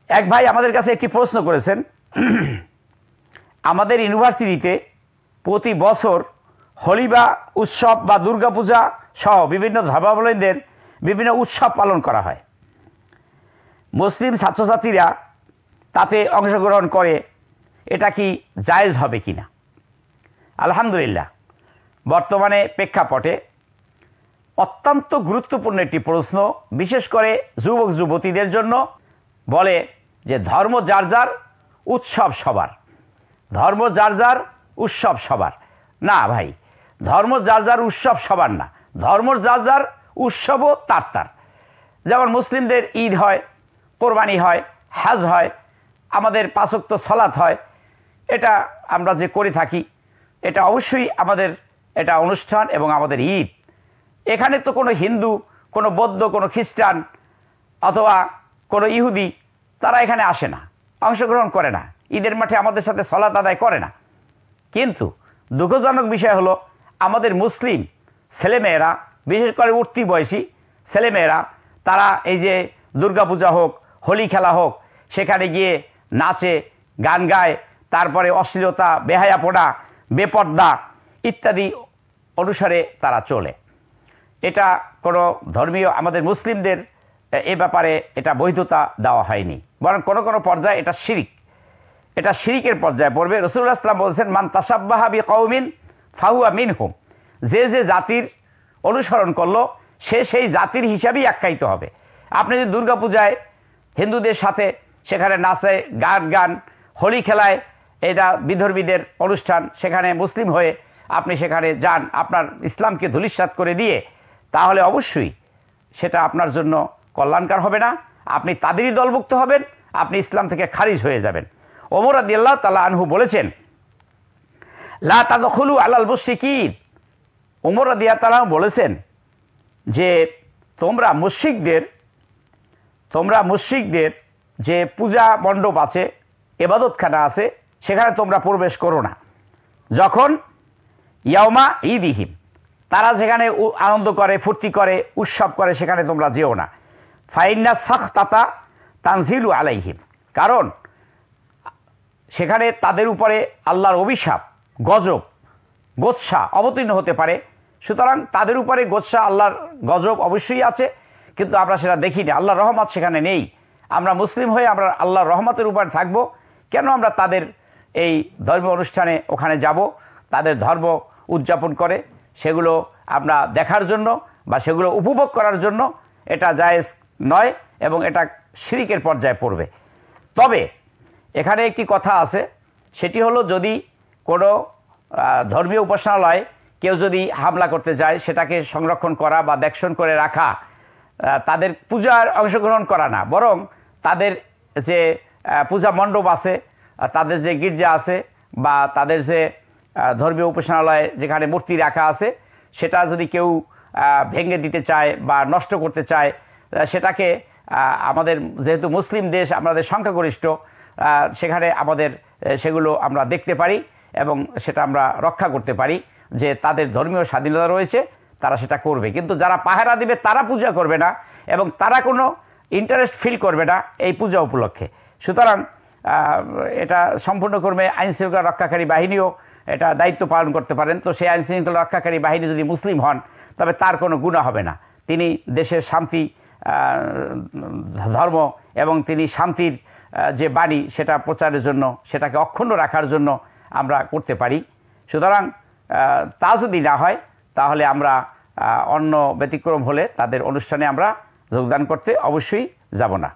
এক ভাই আমাদের কাছে একটি প্রশ্ন করেছেন, আমাদের ইউনিভার্সিটিতে প্রতি বছর হোলি বা উৎসব বা দুর্গাপূজা সহ বিভিন্ন ধর্মাবলম্বীদের বিভিন্ন উৎসব পালন করা হয়। মুসলিম ছাত্রছাত্রীরা তাতে অংশগ্রহণ করে, এটা কি জায়েজ হবে কি না? আলহামদুলিল্লাহ, বর্তমানে প্রেক্ষাপটে অত্যন্ত গুরুত্বপূর্ণ একটি প্রশ্ন, বিশেষ করে যুবক যুবতীদের জন্য। বলে যে ধর্ম যার যার, উৎসব সবার। ধর্ম যার যার, উৎসব সবার। না ভাই, ধর্ম যার যার, উৎসব সবার না। ধর্ম যার যার, উৎসবও তার তার। যেমন মুসলিমদের ঈদ হয়, কোরবানি হয়, হজ হয়, আমাদের 5 ওয়াক্ত সালাত হয়, এটা আমরা যে করে থাকি, এটা অবশ্যই আমাদের এটা অনুষ্ঠান এবং আমাদের ঈদ। এখানে তো কোনো হিন্দু, কোনো বৌদ্ধ, কোনো খ্রিস্টান অথবা কোনো ইহুদি তারা এখানে আসে না, অংশগ্রহণ করে না, ঈদের মাঠে আমাদের সাথে সালাত আদায় করে না। কিন্তু দুঃখজনক বিষয় হলো, আমাদের মুসলিম ছেলেমেয়েরা, বিশেষ করে উঠতি বয়সী ছেলেমেয়েরা, তারা এই যে দুর্গাপূজা হোক, হোলি খেলা হোক, সেখানে গিয়ে নাচে, গান গায়, তারপরে অশ্লীলতা, বেহায়াপনা, বেপর্দা ইত্যাদি অনুসারে তারা চলে। এটা কোনো ধর্মীয়, আমাদের মুসলিমদের এ ব্যাপারে এটা বৈধতা দেওয়া হয়নি, বরং কোনো কোনো পর্যায়ে এটা শিরিক, এটা শিরিকের পর্যায়ে পড়বে। রাসূলুল্লাহ সাল্লাল্লাহু আলাইহি ওয়াসাল্লাম বলেছেন, মান তাশাব্বাহা বিকওমিন ফাহুয়া মিনহুম। যে যে জাতির অনুসরণ করলো, সে সেই জাতির হিসাবেই আখ্যায়িত হবে। আপনি যদি দুর্গাপূজায় হিন্দুদের সাথে সেখানে নাচে, গান, হোলি খেলায়, এটা বিধর্মীদের অনুষ্ঠান, সেখানে মুসলিম হয়ে আপনি সেখানে যান, আপনার ইসলামকে ধূলিসাৎ করে দিয়ে, তাহলে অবশ্যই সেটা আপনার জন্য কল্যাণকর হবে না। আপনি তাদেরই দলভুক্ত হবেন, আপনি ইসলাম থেকে খারিজ হয়ে যাবেন। ওমর রাদিয়াল্লাহু তাআলা আনহু বলেছেন, লা তাদখুলু আলাল মুশরিকিন। ওমর রাদিয়াল্লাহু তাআলা বলেছেন যে তোমরা মুশরিকদের যে পূজা মণ্ডপ আছে, ইবাদতখানা আছে, সেখানে তোমরা প্রবেশ করো না। যখন ইয়াউমা ঈদিহিম, তারা যেখানে আনন্দ করে, ফুর্তি করে, উৎসব করে, সেখানে তোমরা যেও না। ফাইন্না সাখতাতা তানজিলু আলাইহিম, কারণ সেখানে তাদের উপরে আল্লাহর অভিশাপ, গজব, গোচ্ছা অবতীর্ণ হতে পারে। সুতরাং তাদের উপরে গোচ্ছা, আল্লাহর গজব অবশ্যই আছে, কিন্তু আমরা সেটা দেখি না। আল্লাহর রহমত সেখানে নেই। আমরা মুসলিম হয়ে আমরা আল্লাহর রহমতের উপরে থাকবো কেন? আমরা তাদের এই ধর্মীয় অনুষ্ঠানে ওখানে যাব, তাদের ধর্ম উদযাপন করে, সেগুলো আমরা দেখার জন্য বা সেগুলো উপভোগ করার জন্য এটা জায়েজ নয় এবং এটা শিরিকের পর্যায়ে পড়বে। তবে এখানে একটি কথা আছে, সেটি হলো, যদি কোনো ধর্মীয় উপাসনালয় কেউ যদি হামলা করতে যায়, সেটাকে সংরক্ষণ করা বা দেখশন করে রাখা, তাদের পূজার অংশগ্রহণ করা না, বরং তাদের যে পূজা মণ্ডপ আছে, তাদের যে গির্জা আছে বা তাদের যে ধর্মীয় উপাসনালয় যেখানে মূর্তি রাখা আছে, সেটা যদি কেউ ভেঙে দিতে চায় বা নষ্ট করতে চায়, সেটাকে আমাদের যেহেতু মুসলিম দেশ, আমাদের সংখ্যাগরিষ্ঠ, সেখানে আমাদের সেগুলো আমরা দেখতে পারি এবং সেটা আমরা রক্ষা করতে পারি যে তাদের ধর্মীয় স্বাধীনতা রয়েছে, তারা সেটা করবে। কিন্তু যারা পাহারা দিবে তারা পূজা করবে না এবং তারা কোনো ইন্টারেস্ট ফিল করবে না এই পূজা উপলক্ষে। সুতরাং এটা সম্পূর্ণক্রমে আইনশৃঙ্খলা রক্ষাকারী বাহিনীও এটা দায়িত্ব পালন করতে পারেন। তো সেই আইনশৃঙ্খলা রক্ষাকারী বাহিনী যদি মুসলিম হন, তবে তার কোনো গুনাহ হবে না। তিনি দেশের শান্তি ধর্ম এবং তিনি শান্তির যে বাণী, সেটা প্রচারের জন্য, সেটাকে অক্ষুণ্ণ রাখার জন্য আমরা করতে পারি। সুতরাং তা যদি না হয়, তাহলে আমরা অন্য ব্যতিক্রম হলে তাদের অনুষ্ঠানে আমরা যোগদান করতে অবশ্যই যাব না।